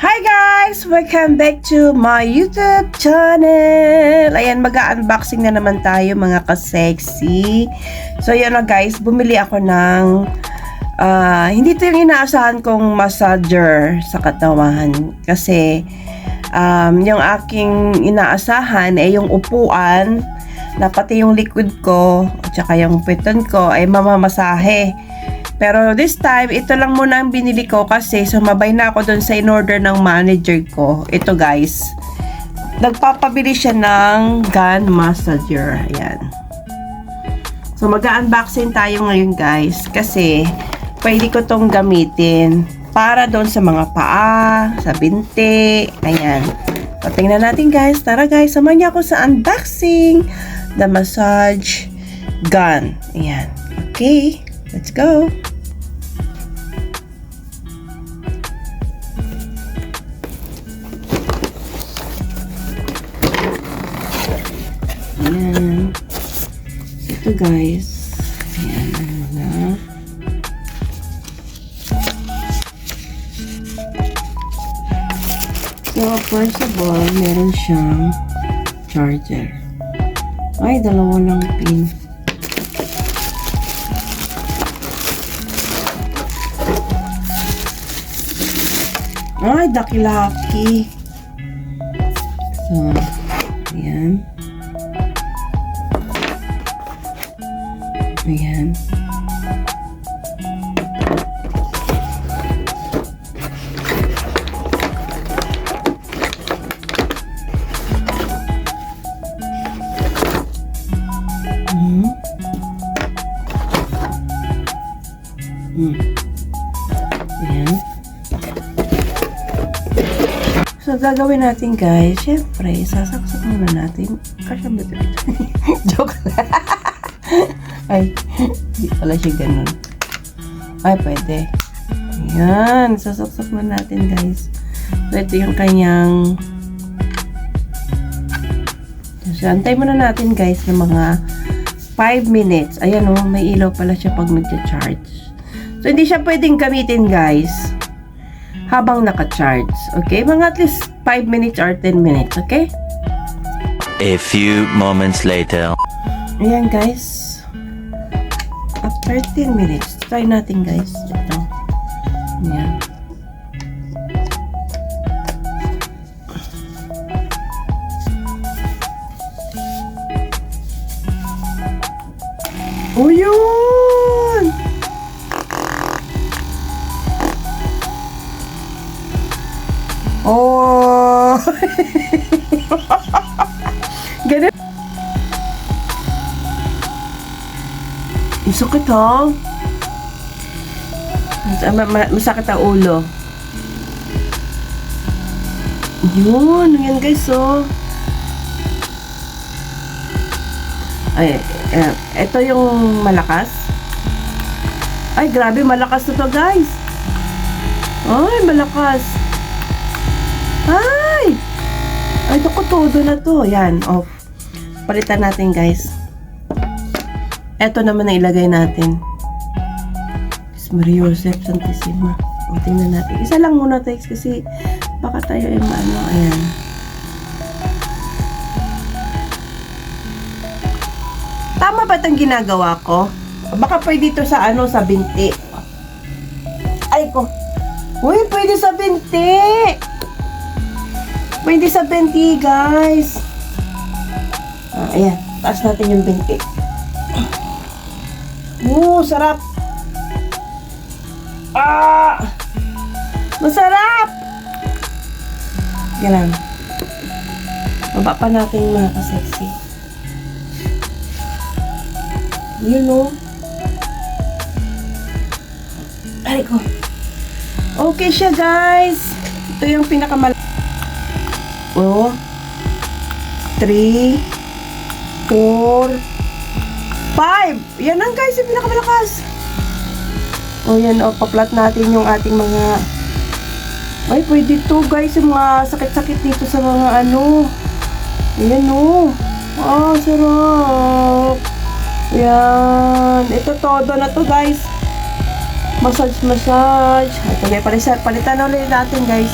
Hi guys! Welcome back to my YouTube channel! Ayan, mag-unboxing na naman tayo mga ka-sexy. So yun na guys, bumili ako ng hindi ito yung inaasahan kong massager sa katawan. Kasi yung aking inaasahan ay yung upuan na pati yung liquid ko at saka yung piton ko ay mamamasahe. Pero this time, ito lang muna ang binili ko kasi sumabay na ako dun sa in-order ng manager ko. Ito guys, nagpapabili siya ng gun massager. Ayan. So mag-unboxing tayo ngayon guys kasi pwede ko tong gamitin para doon sa mga paa, sa binti. Ayan. So tingnan natin guys. Tara guys, samahan niyo ako sa unboxing the massage gun. Ayan. Okay, let's go. Ayan. Ito guys. Ayan. Ano na. So, first of all, meron siyang charger. Ay, dalawa lang pin. Ay, daki-laki. So, ayan. Ayan. Ayan. So, gagawin natin guys, syempre, sasaksak muna natin. Kasama ito. Joke lang. Ay, hindi pala siya ganun. Ay, pwede. Ayan, sasaksak na natin guys. So, ito yung kanyang so, antay muna natin guys ng mga 5 minutes. Ayan o, may ilaw pala siya pag nagcha-charge. So, hindi siya pwedeng gamitin guys habang naka-charge. Okay? Mga at least 5 minutes or 10 minutes. Okay? A few moments later. Ayan guys. After 10 minutes, try natin guys. Ito. Ayan. O yun! Oh! Ganun. Masakit ha? Masakit ang ulo. Yun. Yan guys oh. Ay, ito yung malakas. Ay, grabe. Malakas na to guys. Ay, malakas. Ay! Ay, naku, todo na to. Yan, off. Palitan natin guys. Eto naman na ilagay natin. Maria Joseph Santissima. O, tingnan natin. Isa lang muna text kasi baka tayo ay maano. Ayan. Tama ba itong ginagawa ko? Baka pwede ito sa ano, sa binti. Ay ko. Uy, pwede sa binti. Pwede sa binti, guys. Ayan. Taas natin yung binti. Sarap. Masarap. Yan lang. Baba pa natin yung mga ka-sexy. Yun o. Ay ko. Okay siya guys. Ito yung pinakamal. 3 4 5. Yan lang guys, yung pinakamalakas. O yan, pa-flat natin yung ating mga ay, pwede to guys, yung mga sakit-sakit dito sa mga ano. Ayan o. Sarap. Ayan. Ito todo na to guys. Massage. Ito guys, palitan ulit natin guys.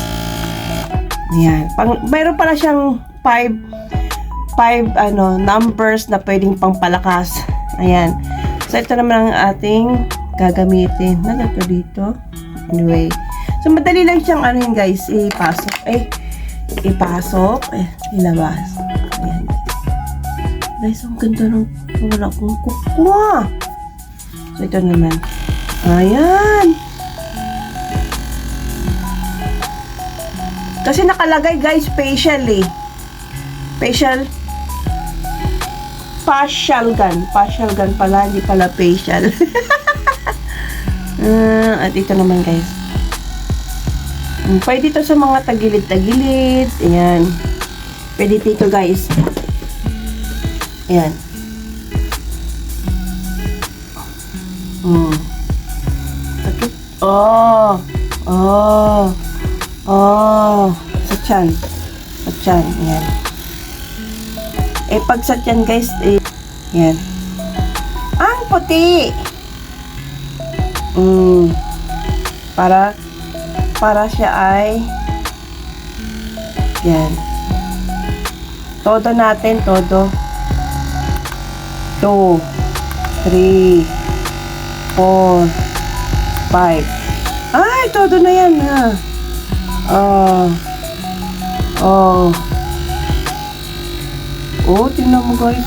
Ayan. Mayroon pala siyang 5 numbers na pwedeng pangpalakas. Ayan. So, ito naman ang ating gagamitin. Ano to dito? Anyway. So, madali lang siyang guys, ipasok. Ilabas. Ayan. Guys, ang ganda ng wala kong kukuha. So, ito naman. Ayan. Kasi nakalagay guys, facial Facial gun pala, hindi pala facial. At ito naman guys. Pwede ito sa mga tagilid-tagilid. Ayan. Pwede dito guys. Ayan. Sakit. Sa tiyan. Ayan. Pag sa tiyan guys, ayan. Ang puti! Para siya ay yan. Todo natin, todo. 2, 3, 4, 5. Ay, todo na yan ha. Tingnan mo guys,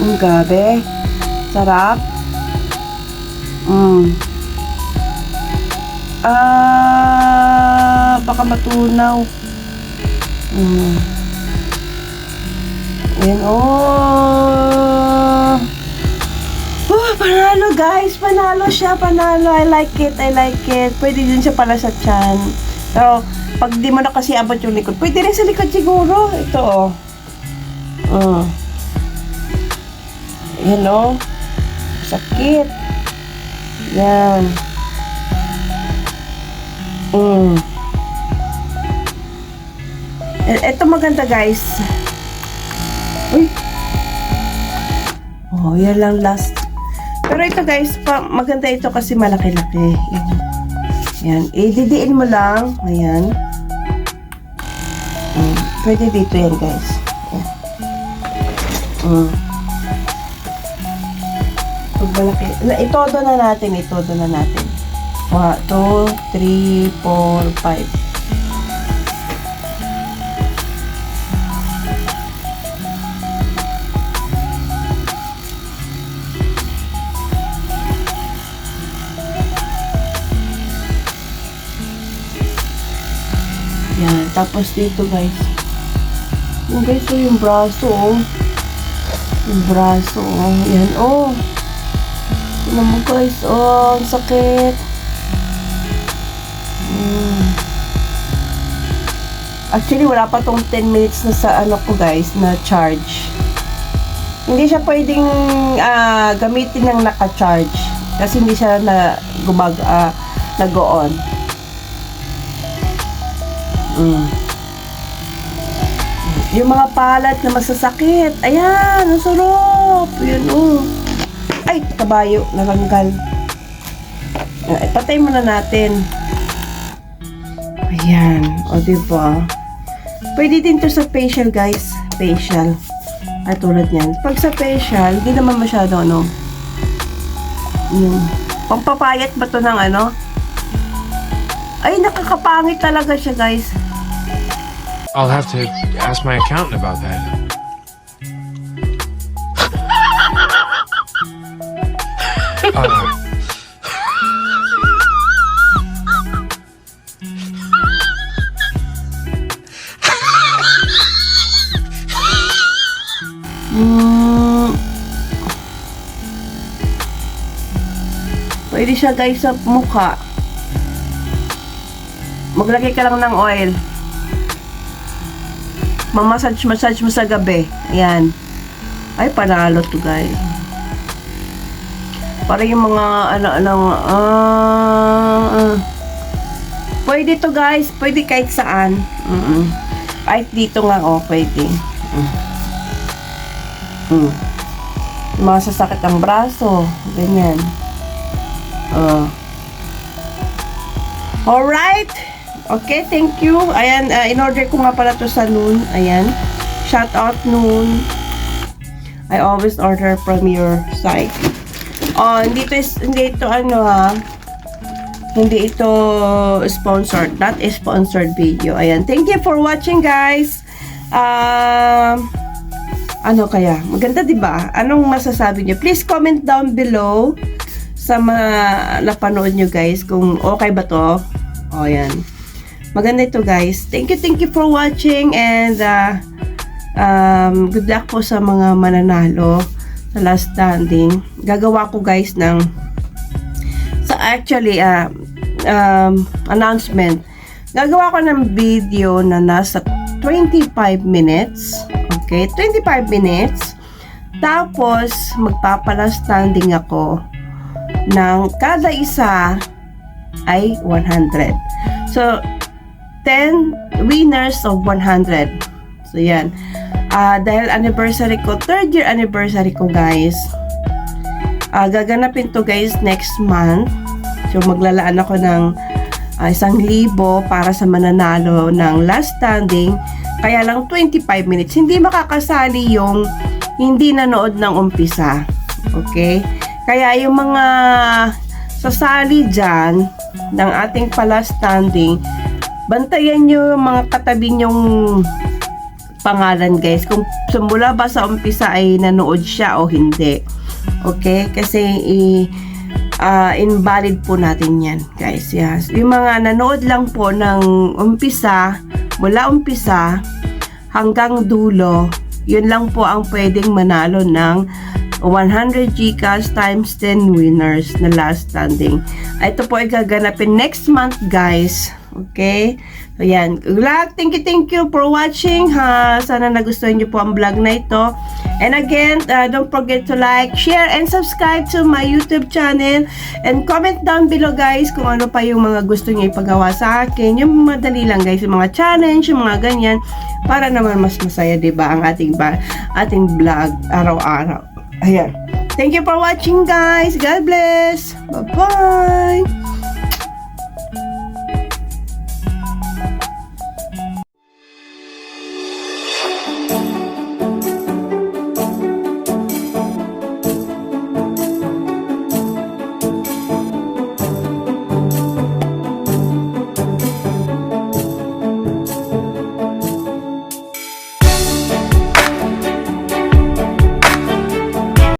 ang gabi. Sarap. Baka matunaw. Ayan, panalo guys. Panalo siya, panalo. I like it. Pwede din siya pala sa tiyan. Pero, pag di mo na kasi abot yung likod, pwede rin sa likod siguro. Ito, Ayan, sakit. Yan. Ito maganda guys. Uy. Yan lang last. Pero ito guys, maganda ito kasi malaki-laki. Yan. Didiin mo lang. Ayan. Pwede dito yan guys. Malaki. Itodo na natin. 1, 2, 3, 4, 5. Yan. Tapos dito guys. Yung guys, yung braso, Yan, tignan mo guys, ang sakit. Actually, wala pa tong 10 minutes na sa ko guys, na charge. Hindi siya pwedeng gamitin ng naka-charge. Kasi hindi siya nag-on. Yung mga palat na masasakit. Ayan, ang sarap. Ayan, Ay, kabayo, nalanggal. Patay muna natin. Ayan, diba? Pwede din to sa facial, guys. Facial. At tulad yan. Pag sa facial, hindi naman masyado, pampapayat ba to ng Ay, nakakapangit talaga siya, guys. I'll have to ask my accountant about that. Pwede siya guys sa mukha. Maglagay ka lang ng oil. Mamassage mo sa gabi. Ayan. Ay, panalo to guys. Para yung mga pwede to guys. Pwede kahit saan. Kahit dito nga pwede. Masasakit ang braso. Ganyan. Oh. Alright. Okay, thank you. Ayan, in-order ko nga pala to sa Noon. Ayan. Shout out Noon. I always order from your site. Oh, hindi ito ano ha. Hindi ito sponsored. Not a sponsored video. Ayan. Thank you for watching, guys. Ano kaya? Maganda, di ba? Anong masasabi niyo? Please comment down below sa mga napanood nyo, guys, kung okay ba to. O, yan. Maganda ito, guys. Thank you for watching, and good luck po sa mga mananalo sa last standing. Gagawa ko, guys, ng announcement. Gagawa ko ng video na nasa 25 minutes. Okay, 25 minutes. Tapos, magpapala standing ako ng kada isa ay 100. So, 10 winners of 100. So, yan. Dahil anniversary ko, 3rd year anniversary ko, guys. Gaganapin to, guys, next month. So, maglalaan ako ng 1,000 para sa mananalo ng last standing. Kaya lang 25 minutes. Hindi makakasali yung hindi nanood ng umpisa. Okay? Kaya yung mga sasali dyan ng ating pala standing, bantayan nyo mga katabi nyong pangalan, guys. Kung mula ba sa umpisa ay nanood siya o hindi. Okay? Kasi invalid po natin yan, guys. Yes. Yung mga nanood lang po ng umpisa, mula umpisa hanggang dulo, yun lang po ang pwedeng manalo ng 100 GCash times 10 winners na last standing. Ito po ay gaganapin next month, guys. Okay? So, yan. Good luck. Thank you for watching. Sana nagustuhan nyo po ang vlog na ito. And again, don't forget to like, share, and subscribe to my YouTube channel. And comment down below, guys, kung ano pa yung mga gusto nyo ipagawa sa akin. Yung madali lang, guys. Yung mga challenge, yung mga ganyan. Para naman mas masaya, diba, ang ating vlog araw-araw. Ayan. Thank you for watching, guys. God bless. Bye-bye.